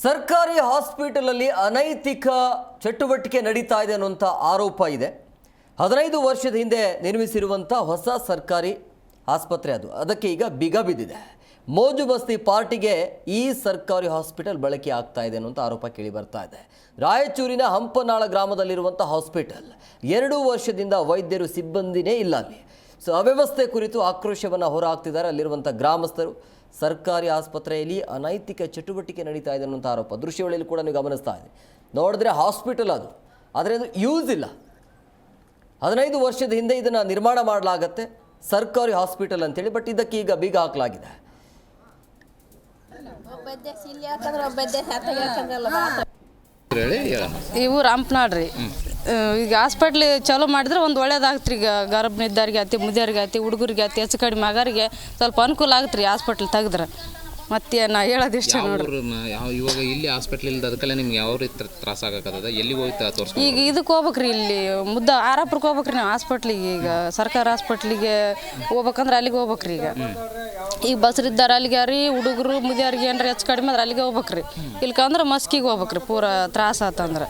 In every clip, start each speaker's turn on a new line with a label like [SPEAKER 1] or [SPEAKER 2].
[SPEAKER 1] ಸರ್ಕಾರಿ ಹಾಸ್ಪಿಟಲ್ ಅಲ್ಲಿ ಅನೈತಿಕ ಚಟುವಟಿಕೆ ನಡೀತಾ ಇದೆ ಅನ್ನುವಂಥ ಆರೋಪ ಇದೆ. 15 ವರ್ಷದ ಹಿಂದೆ ನಿರ್ಮಿಸಿರುವಂಥ ಹೊಸ ಸರ್ಕಾರಿ ಆಸ್ಪತ್ರೆ ಅದಕ್ಕೆ ಈಗ ಬಿಗ ಬಿದ್ದಿದೆ. ಮೋಜು ಮಸ್ತಿ ಪಾರ್ಟಿಗೆ ಈ ಸರ್ಕಾರಿ ಹಾಸ್ಪಿಟಲ್ ಬಳಕೆ ಆಗ್ತಾ ಇದೆ ಅನ್ನುವಂಥ ಆರೋಪ ಕೇಳಿ ಬರ್ತಾ ಇದೆ. ರಾಯಚೂರಿನ ಹಂಪನಾಳ ಗ್ರಾಮದಲ್ಲಿರುವಂಥ ಹಾಸ್ಪಿಟಲ್ 2 ವರ್ಷದಿಂದ ವೈದ್ಯರು ಸಿಬ್ಬಂದಿನೇ ಇಲ್ಲ ಅಲ್ಲಿ. ಸೊ ಅವ್ಯವಸ್ಥೆ ಕುರಿತು ಆಕ್ರೋಶವನ್ನು ಹೊರಹಾಕ್ತಿದ್ದಾರೆ ಅಲ್ಲಿರುವಂಥ ಗ್ರಾಮಸ್ಥರು. ಸರ್ಕಾರಿ ಆಸ್ಪತ್ರೆಯಲ್ಲಿ ಅನೈತಿಕ ಚಟುವಟಿಕೆ ನಡೀತಾ ಇದೆ ಅನ್ನುವಂಥ ಆರೋಪ ದೃಶ್ಯಾವಳಿಯಲ್ಲಿ ಕೂಡ ನೀವು ಗಮನಿಸ್ತಾ ಇದೆ. ನೋಡಿದ್ರೆ ಹಾಸ್ಪಿಟಲ್ ಆದರೆ ಅದು ಯೂಸ್ ಇಲ್ಲ. 15 ವರ್ಷದ ಹಿಂದೆ ಇದನ್ನು ನಿರ್ಮಾಣ ಮಾಡಲಾಗತ್ತೆ ಸರ್ಕಾರಿ ಹಾಸ್ಪಿಟಲ್ ಅಂತೇಳಿ, ಬಟ್ ಇದಕ್ಕೆ ಈಗ ಬೀಗ ಹಾಕಲಾಗಿದೆ.
[SPEAKER 2] ಇವು ರಾಂಪನಾಡ್ರಿ. ಈಗ ಹಾಸ್ಪಿಟ್ಲ್ ಚಾಲೂ ಮಾಡಿದ್ರೆ ಒಂದು ಒಳ್ಳೇದಾಗತ್ರಿ. ಈಗ ಗರ್ಭಿಣಿದ್ದವ್ರಿಗೆ ಆಯ್ತು, ಮುದಿಯರಿಗೆ ಆಯ್ತು, ಹುಡುಗರಿಗೆ ಆಯ್ತು, ಹೆಚ್ಚು ಕಡಿಮೆ ಮಗರಿಗೆ ಸ್ವಲ್ಪ ಅನುಕೂಲ ಆಗತ್ರಿ ಹಾಸ್ಪಿಟ್ಲ್ ತೆಗೆದ್ರೆ. ಮತ್ತೆ ನಾ ಹೇಳೋದಿಷ್ಟ ನೋಡ್ರಿ,
[SPEAKER 3] ಇವಾಗ ಇಲ್ಲಿ ಹಾಸ್ಪಿಟ್ಲ್ ಇಲ್ಲದ ಅದಕ್ಕೆಲ್ಲ ನಿಮ್ಗೆ ಯಾವ ರೀತಿ ತ್ರಾಸ ಆಗತ್ತದ? ಎಲ್ಲಿಗೆ ಹೋಗ್ತಾ ತೋರಿಸ್ಕೊಂಡು
[SPEAKER 2] ಈಗ ಇದಕ್ಕೆ ಹೋಗ್ಬೇಕ್ರಿ, ಇಲ್ಲಿ ಆರಾಪುರಕ್ಕೆ ಹೋಗ್ಬೇಕ್ರಿ ನಾವು ಹಾಸ್ಪಿಟ್ಲಿಗೆ. ಈಗ ಸರ್ಕಾರಿ ಹಾಸ್ಪಿಟ್ಲಿಗೆ ಹೋಗ್ಬೇಕಂದ್ರೆ ಅಲ್ಲಿಗೆ ಹೋಗ್ಬೇಕ್ರಿ. ಈಗ ಬಸ್ರಿದ್ದಾರೆ ಅಲ್ಲಿಗೆ ರೀ, ಹುಡುಗರು ಮುದಿಯರಿಗೆ ಏನಾರ ಹೆಚ್ಚು ಕಡಿಮೆ ಅಂದ್ರೆ ಅಲ್ಲಿಗೆ ಹೋಗ್ಬೇಕ್ರಿ. ಇಲ್ಕಂದ್ರೆ ಮಸ್ಕಿಗೆ ಹೋಗ್ಬೇಕ್ರಿ. ಪೂರ ತ್ರಾಸ ಆತಂದ್ರೆ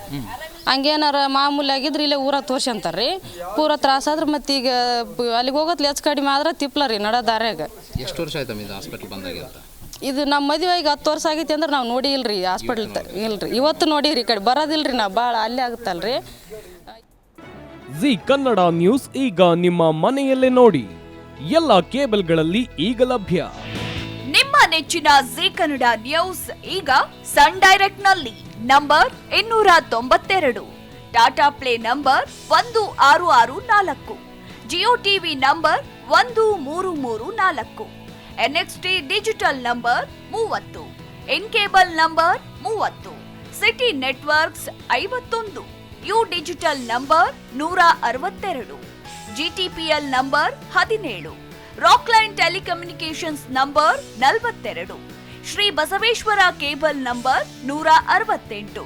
[SPEAKER 2] ಹಂಗೇನಾರ ಮಾಮೂಲಿ ಆಗಿದ್ರೆ ಇಲ್ಲೇ ಊರಾಗ ತೋರ್ಸಂತಾರೆ ರೀ. ಪೂರ ತ್ರಾಸ ಆದ್ರೆ ಮತ್ತೆ ಈಗ ಅಲ್ಲಿಗೆ ಹೋಗೋದ್ಲಿ ಹೆಚ್ಚು ಕಡಿಮೆ ಆದ್ರೆ ತಿಪ್ಲ ರೀ ನಡ ದಾರ್ಯಾಗ.
[SPEAKER 3] ಎಷ್ಟು ವರ್ಷ ಆಯ್ತಮ್ಮ ಇದು ಹಾಸ್ಪಿಟ್ಲ್ ಬಂದಾಗಿಂತ?
[SPEAKER 2] ಇದು ನಮ್ಮ ಮದುವೆಗೆ 10 ವರ್ಷ ಆಗೈತಿ ಅಂದ್ರೆ ನಾವು ನೋಡಿ ಇಲ್ರಿ ಹಾಸ್ಪಿಟ್ಲ್ ಇಲ್ರಿ. ಇವತ್ತು ನೋಡಿರಿ, ಈ ಕಡೆ ಬರೋದಿಲ್ರಿ ನಾವು, ಭಾಳ ಅಲ್ಲೇ ಆಗುತ್ತಲ್ರಿ.
[SPEAKER 4] ಜಿ ಕನ್ನಡ ನ್ಯೂಸ್ ಈಗ ನಿಮ್ಮ ಮನೆಯಲ್ಲೇ ನೋಡಿ. ಎಲ್ಲ ಕೇಬಲ್ಗಳಲ್ಲಿ ಈಗ ಲಭ್ಯ.
[SPEAKER 5] ನಿಮ್ಮ ನೆಚ್ಚಿನ ಜಿ ಕನ್ನಡ ನ್ಯೂಸ್ ಈಗ ಸನ್ ಡೈರೆಕ್ಟ್ ನಲ್ಲಿ number 292, Tata Play number 1664, Jio TV number 1334, NXT digital number 30, N cable number 30, City networks 51, U digital number 162, GTPL number 17, Rockline telecommunications number 42, Shri Basaveshwara cable number 168,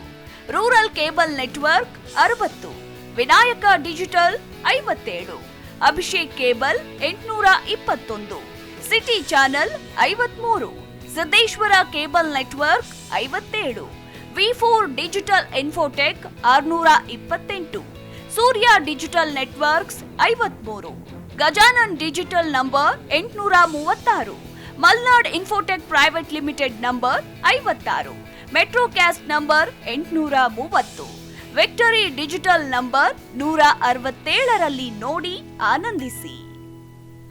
[SPEAKER 5] rural cable network 60, Vinayaka digital 57, Abhishek cable 821, City channel 53, Siddeshwara cable network 57, ವಿ4 digital Infotech 628, Surya digital networks 53, Gajanan digital number 836, Malnad Infotech private limited number 56, Metro Cast number 830, Victory digital number 167ರಲ್ಲಿ ನೋಡಿ ಆನಂದಿಸಿ.